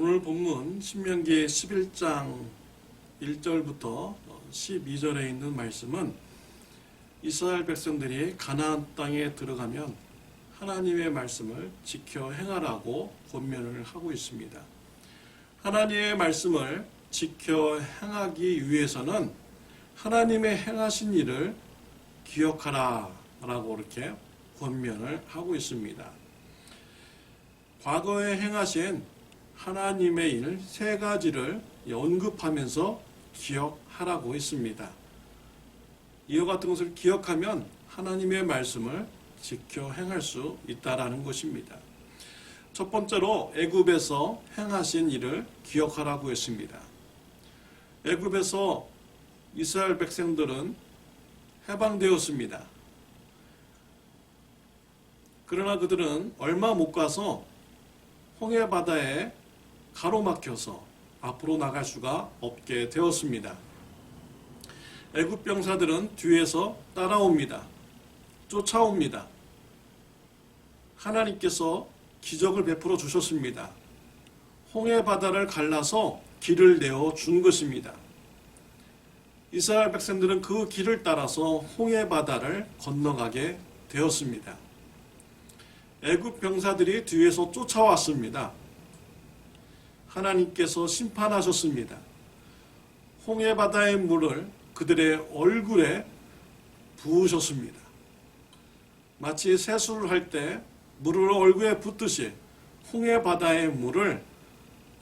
오늘 본문 신명기 11장 1절부터 12절에 있는 말씀은 이스라엘 백성들이 가나안 땅에 들어가면 하나님의 말씀을 지켜 행하라고 권면을 하고 있습니다. 하나님의 말씀을 지켜 행하기 위해서는 하나님의 행하신 일을 기억하라 라고 이렇게 권면을 하고 있습니다. 과거에 행하신 하나님의 일 세 가지를 언급하면서 기억하라고 했습니다. 이와 같은 것을 기억하면 하나님의 말씀을 지켜 행할 수 있다라는 것입니다. 첫 번째로 애굽에서 행하신 일을 기억하라고 했습니다. 애굽에서 이스라엘 백성들은 해방되었습니다. 그러나 그들은 얼마 못 가서 홍해 바다에 가로막혀서 앞으로 나갈 수가 없게 되었습니다. 애굽 병사들은 뒤에서 따라옵니다. 쫓아옵니다. 하나님께서 기적을 베풀어 주셨습니다. 홍해 바다를 갈라서 길을 내어 준 것입니다. 이스라엘 백성들은 그 길을 따라서 홍해 바다를 건너가게 되었습니다. 애굽 병사들이 뒤에서 쫓아왔습니다. 하나님께서 심판하셨습니다. 홍해 바다의 물을 그들의 얼굴에 부으셨습니다. 마치 세수를 할 때 물을 얼굴에 붓듯이 홍해 바다의 물을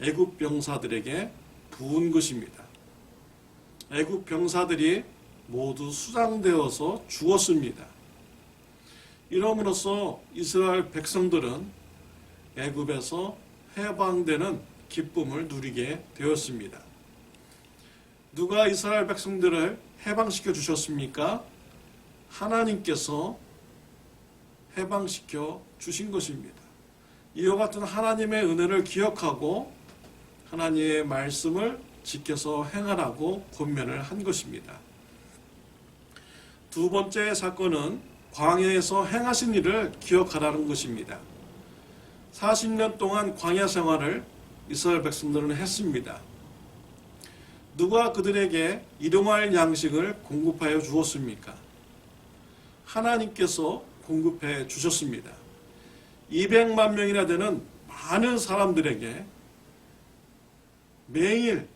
애굽 병사들에게 부은 것입니다. 애굽 병사들이 모두 수장되어서 죽었습니다. 이러므로써 이스라엘 백성들은 애굽에서 해방되는 기쁨을 누리게 되었습니다. 누가 이스라엘 백성들을 해방시켜 주셨습니까? 하나님께서 해방시켜 주신 것입니다. 이와 같은 하나님의 은혜를 기억하고 하나님의 말씀을 지켜서 행하라고 권면을 한 것입니다. 두 번째 사건은 광야에서 행하신 일을 기억하라는 것입니다. 40년 동안 광야 생활을 이스라엘 백성들은 했습니다. 누가 그들에게 일용할 양식을 공급하여 주었습니까? 하나님께서 공급해 주셨습니다. 200만 명이나 되는 많은 사람들에게 매일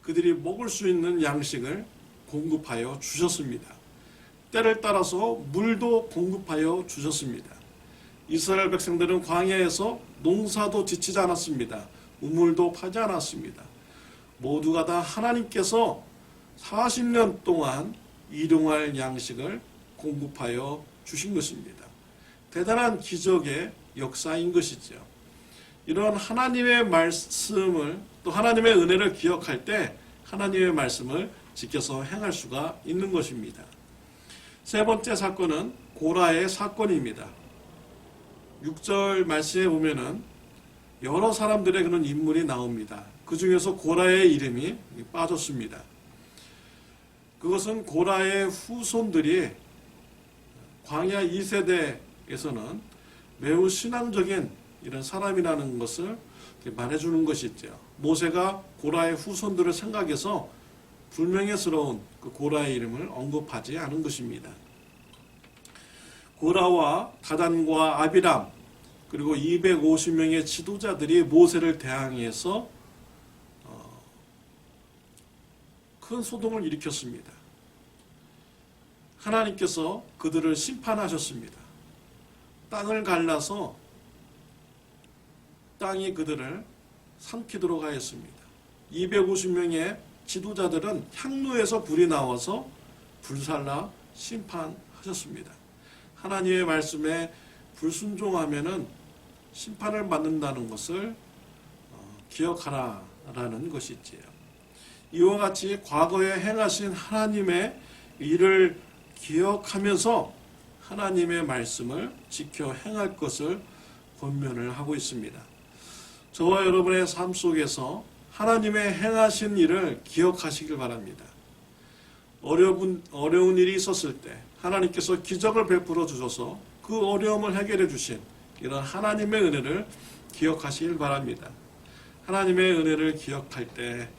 그들이 먹을 수 있는 양식을 공급하여 주셨습니다. 때를 따라서 물도 공급하여 주셨습니다. 이스라엘 백성들은 광야에서 농사도 지치지 않았습니다. 우물도 파지 않았습니다. 모두가 다 하나님께서 40년 동안 일용할 양식을 공급하여 주신 것입니다. 대단한 기적의 역사인 것이죠. 이런 하나님의 말씀을 또 하나님의 은혜를 기억할 때 하나님의 말씀을 지켜서 행할 수가 있는 것입니다. 세 번째 사건은 고라의 사건입니다. 6절 말씀에 보면은 여러 사람들의 그런 인물이 나옵니다. 그 중에서 고라의 이름이 빠졌습니다. 그것은 고라의 후손들이 광야 2세대에서는 매우 신앙적인 이런 사람이라는 것을 말해주는 것이죠. 모세가 고라의 후손들을 생각해서 불명예스러운 그 고라의 이름을 언급하지 않은 것입니다. 고라와 다단과 아비람 그리고 250명의 지도자들이 모세를 대항해서 큰 소동을 일으켰습니다. 하나님께서 그들을 심판하셨습니다. 땅을 갈라서 땅이 그들을 삼키도록 하였습니다. 250명의 지도자들은 향로에서 불이 나와서 불살라 심판하셨습니다. 하나님의 말씀에 불순종하면은 심판을 받는다는 것을 기억하라라는 것이지요. 이와 같이 과거에 행하신 하나님의 일을 기억하면서 하나님의 말씀을 지켜 행할 것을 권면을 하고 있습니다. 저와 여러분의 삶 속에서 하나님의 행하신 일을 기억하시길 바랍니다. 어려운 일이 있었을 때 하나님께서 기적을 베풀어 주셔서 그 어려움을 해결해 주신 이런 하나님의 은혜를 기억하시길 바랍니다. 하나님의 은혜를 기억할 때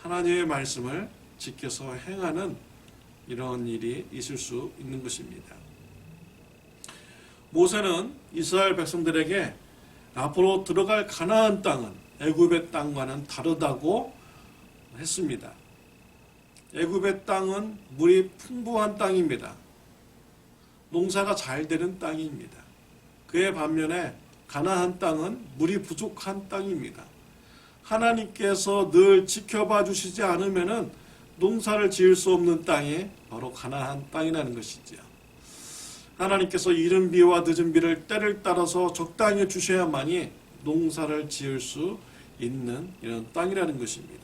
하나님의 말씀을 지켜서 행하는 이런 일이 있을 수 있는 것입니다. 모세는 이스라엘 백성들에게 앞으로 들어갈 가나안 땅은 애굽의 땅과는 다르다고 했습니다. 애굽의 땅은 물이 풍부한 땅입니다. 농사가 잘 되는 땅입니다. 그에 반면에 가나안 땅은 물이 부족한 땅입니다. 하나님께서 늘 지켜봐 주시지 않으면은 농사를 지을 수 없는 땅이 바로 가나안 땅이라는 것이지요. 하나님께서 이른 비와 늦은 비를 때를 따라서 적당히 주셔야만이 농사를 지을 수 있는 이런 땅이라는 것입니다.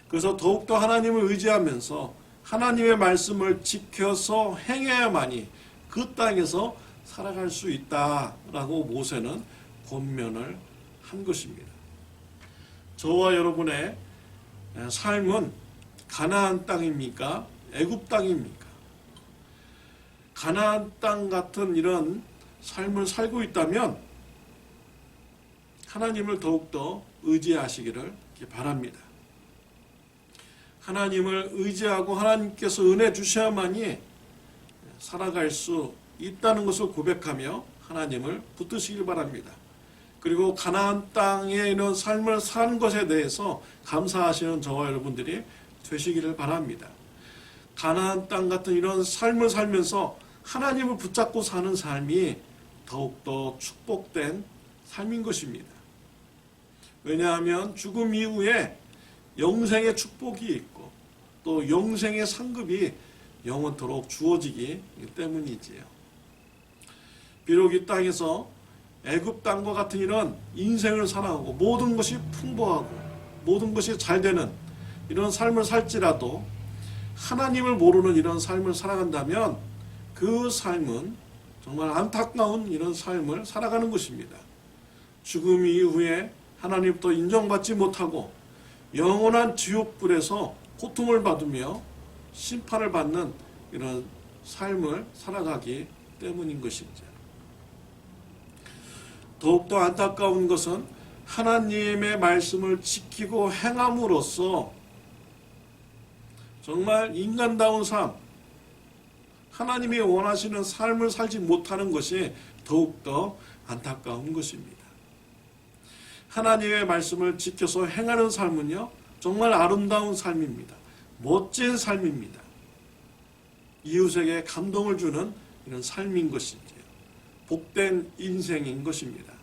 그래서 더욱더 하나님을 의지하면서 하나님의 말씀을 지켜서 행해야만이 그 땅에서 살아갈 수 있다라고 모세는 권면을 한 것입니다. 저와 여러분의 삶은 가나안 땅입니까? 애굽 땅입니까? 가나안 땅 같은 이런 삶을 살고 있다면 하나님을 더욱더 의지하시기를 바랍니다. 하나님을 의지하고 하나님께서 은혜 주셔야만이 살아갈 수 있다는 것을 고백하며 하나님을 붙드시길 바랍니다. 그리고 가나안 땅에 있는 삶을 사는 것에 대해서 감사하시는 저와 여러분들이 되시기를 바랍니다. 가나안 땅 같은 이런 삶을 살면서 하나님을 붙잡고 사는 삶이 더욱더 축복된 삶인 것입니다. 왜냐하면 죽음 이후에 영생의 축복이 있고 또 영생의 상급이 영원토록 주어지기 때문이지요. 비록 이 땅에서 애굽 땅과 같은 이런 인생을 살아가고 모든 것이 풍부하고 모든 것이 잘 되는 이런 삶을 살지라도 하나님을 모르는 이런 삶을 살아간다면 그 삶은 정말 안타까운 이런 삶을 살아가는 것입니다. 죽음 이후에 하나님부터 인정받지 못하고 영원한 지옥불에서 고통을 받으며 심판을 받는 이런 삶을 살아가기 때문인 것이죠. 더욱더 안타까운 것은 하나님의 말씀을 지키고 행함으로써 정말 인간다운 삶, 하나님이 원하시는 삶을 살지 못하는 것이 더욱더 안타까운 것입니다. 하나님의 말씀을 지켜서 행하는 삶은요, 정말 아름다운 삶입니다. 멋진 삶입니다. 이웃에게 감동을 주는 이런 삶인 것이지요. 복된 인생인 것입니다.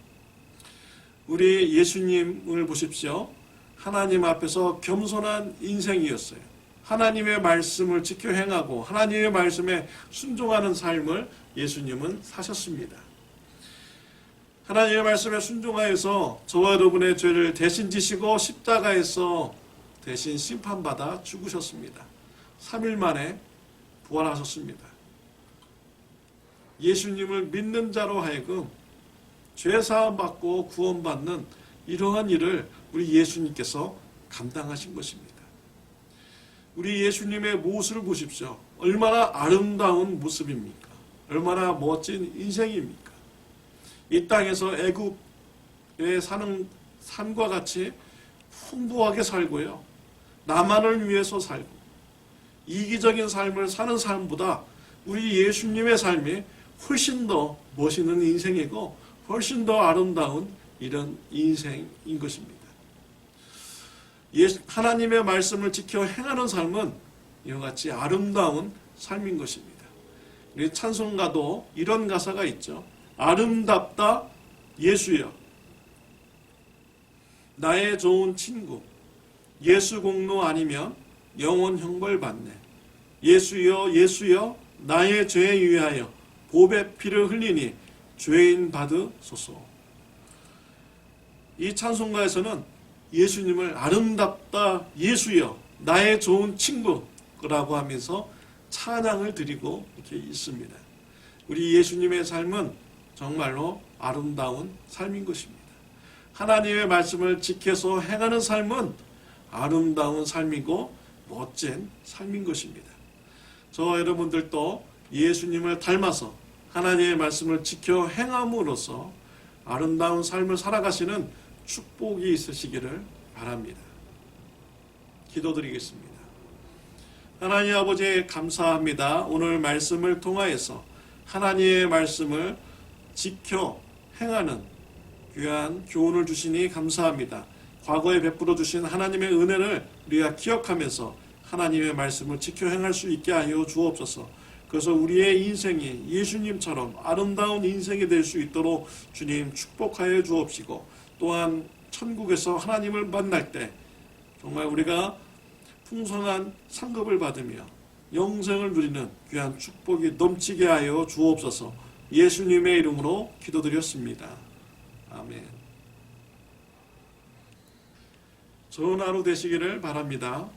우리 예수님을 보십시오. 하나님 앞에서 겸손한 인생이었어요. 하나님의 말씀을 지켜 행하고 하나님의 말씀에 순종하는 삶을 예수님은 사셨습니다. 하나님의 말씀에 순종하여서 저와 여러분의 죄를 대신 지시고 십자가에서 대신 심판받아 죽으셨습니다. 3일 만에 부활하셨습니다. 예수님을 믿는 자로 하여금 죄사함 받고 구원받는 이러한 일을 우리 예수님께서 감당하신 것입니다. 우리 예수님의 모습을 보십시오. 얼마나 아름다운 모습입니까? 얼마나 멋진 인생입니까? 이 땅에서 애굽에 사는 삶과 같이 풍부하게 살고요. 나만을 위해서 살고 이기적인 삶을 사는 삶보다 우리 예수님의 삶이 훨씬 더 멋있는 인생이고 훨씬 더 아름다운 이런 인생인 것입니다. 하나님의 말씀을 지켜 행하는 삶은 이와 같이 아름다운 삶인 것입니다. 우리 찬송가도 이런 가사가 있죠. 아름답다 예수여 나의 좋은 친구 예수 공로 아니면 영원 형벌 받네. 예수여 예수여 나의 죄에 위하여 보배 피를 흘리니 죄인 받으소서. 이 찬송가에서는 예수님을 아름답다 예수여 나의 좋은 친구라고 하면서 찬양을 드리고 이렇게 있습니다. 우리 예수님의 삶은 정말로 아름다운 삶인 것입니다. 하나님의 말씀을 지켜서 행하는 삶은 아름다운 삶이고 멋진 삶인 것입니다. 저와 여러분들도 예수님을 닮아서 하나님의 말씀을 지켜 행함으로써 아름다운 삶을 살아가시는 축복이 있으시기를 바랍니다. 기도드리겠습니다. 하나님 아버지 감사합니다. 오늘 말씀을 통하여서 하나님의 말씀을 지켜 행하는 귀한 교훈을 주시니 감사합니다. 과거에 베풀어 주신 하나님의 은혜를 우리가 기억하면서 하나님의 말씀을 지켜 행할 수 있게 하여 주옵소서. 그래서 우리의 인생이 예수님처럼 아름다운 인생이 될 수 있도록 주님 축복하여 주옵시고, 또한 천국에서 하나님을 만날 때 정말 우리가 풍성한 상급을 받으며 영생을 누리는 귀한 축복이 넘치게 하여 주옵소서. 예수님의 이름으로 기도드렸습니다. 아멘. 좋은 하루 되시기를 바랍니다.